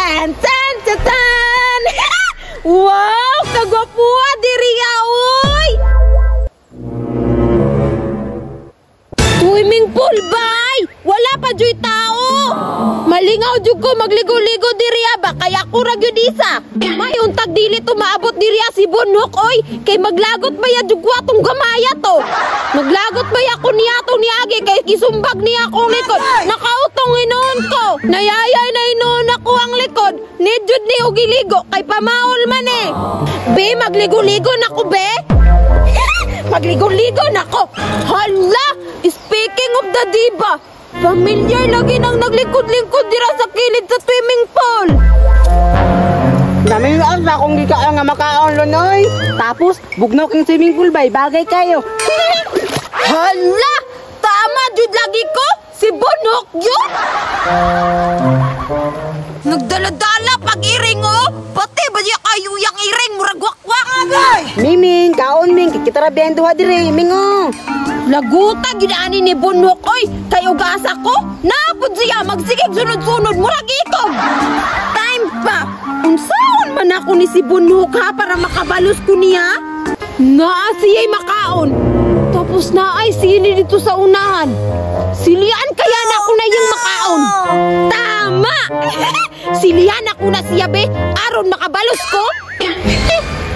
Tan, tan, tan, tan. Wow, kagwapuha diri uy. Swimming pool bay. Wala pa joy tao. Malingaw jud ko magligo-ligo diri ba kaya ako ra gyud isa. May untag dili to maabot diri si Bunok oy. Kay maglagot ba ya jud ko atong gamaya to. Maglagot ba ya ko niya to niagi kay gisumbag niya akong likod. Nakautong inon ko. Nayayay na inon ako ang likod. Need jud ni og iligo kay pamaol man eh. Be magligo-ligo nako be. Magligo-ligo nako. Hala, speaking of the diva. Familiar lagi nang naglingkod-lingkod dira sa kilid sa swimming pool. Dami ang akong gika nga makaon lunoy. Tapos bugnok ang swimming pool bay bagay kayo. Hala, tama jud lagi ko. Si Bunok yun. Nagdala-dala pag iring oh. Pati ba niya kayo yung iring murag wakwak agay. Miming, kaon ming kita ra duha dire mingo. Laguta ginaani ni Bunok oy. Kay ugasa ko. Napod siya magsigig sunod-sunod murag ikog. Time pa. Unsaon man ako ni si Bunok ha para makabalos ko niya? Naa siya'y makaon. Tapos naay sili dito sa unahan. Silian kaya na ako na yung makaon. Tama! Silian ako na siya be. Aron makabalos ko.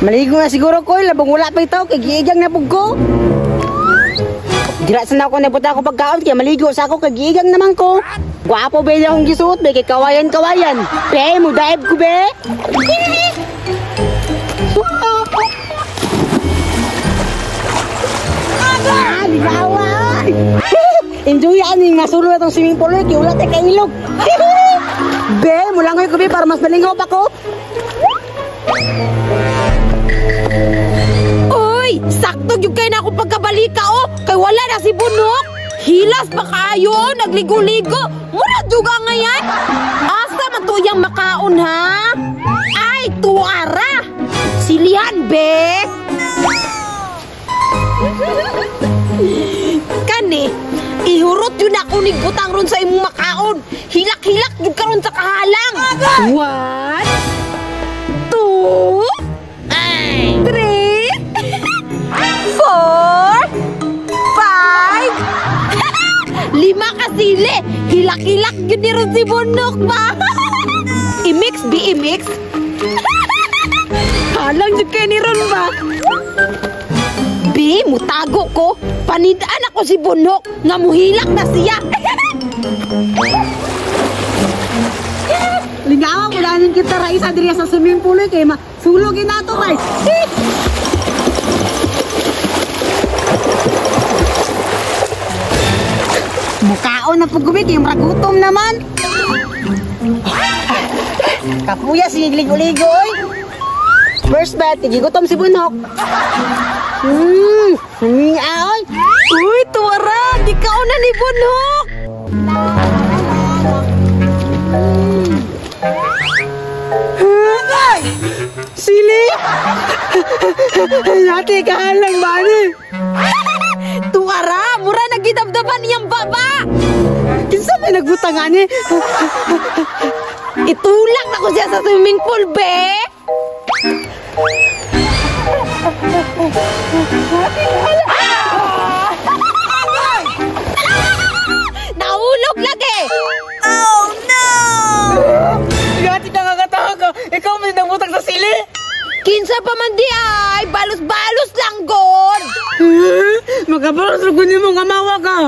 Maligo na siguro ko. Labang wala pa ito. Kay giigang na pug ko. Dirasan ako nabuta ako pagkaon. Kaya maligo sa ako. Kay giigang naman ko. Gwapo be akong gisuot be. Kay kawayan-kawayan. Be, mudaib ko be. Enjoy ani nga sulo na tong swimming pool kay wala tay kailog. Be, mulangoy ko be para mas malingaw pa ko. Oy, sakto gyud kay na ako pagkabalika oh. Kay wala na si Bunok. Hilas pa kayo, nagligo-ligo. Mura juga ngayon. Asa man to yang makaon ha? Ay, tuara. Silihan be. Kani, ihurot yun ako ni butang ron sa imong makaon. Hilak-hilak yun ka ron sa kahalang. 1, 2, 3, 4, 5. 5 kasili. Hilak-hilak yun ni ron si Bunok ba? I-mix, be i-mix. Halang yun kayo ni ron ba? Be, mutago ko. Panidaan ako si Bunok nga muhilak na siya. Lingawa ko danin kita raisa diri sa swimming pool kay masulogin nato guys. Mukaon na pug gubit yung ragutom naman. Kapuya si ligo-ligo oy. First bet, gigutom si Bunok. Aoy. Uy, tuwara, di ka na ni Bunok. Sili. Yati kahalang bani. Tuwara, mura nagidabdaban niyang baba. Kinsa may nagbutangan ni? Itulak na ko siya sa swimming pool, be. Nahulog lagi. Oh no! Gati ka kakatawa ka. Ikaw may nabutang sa sili. Kinsa pa man di ay balos-balos lang god. Magabalos rin mo nga mawa ka.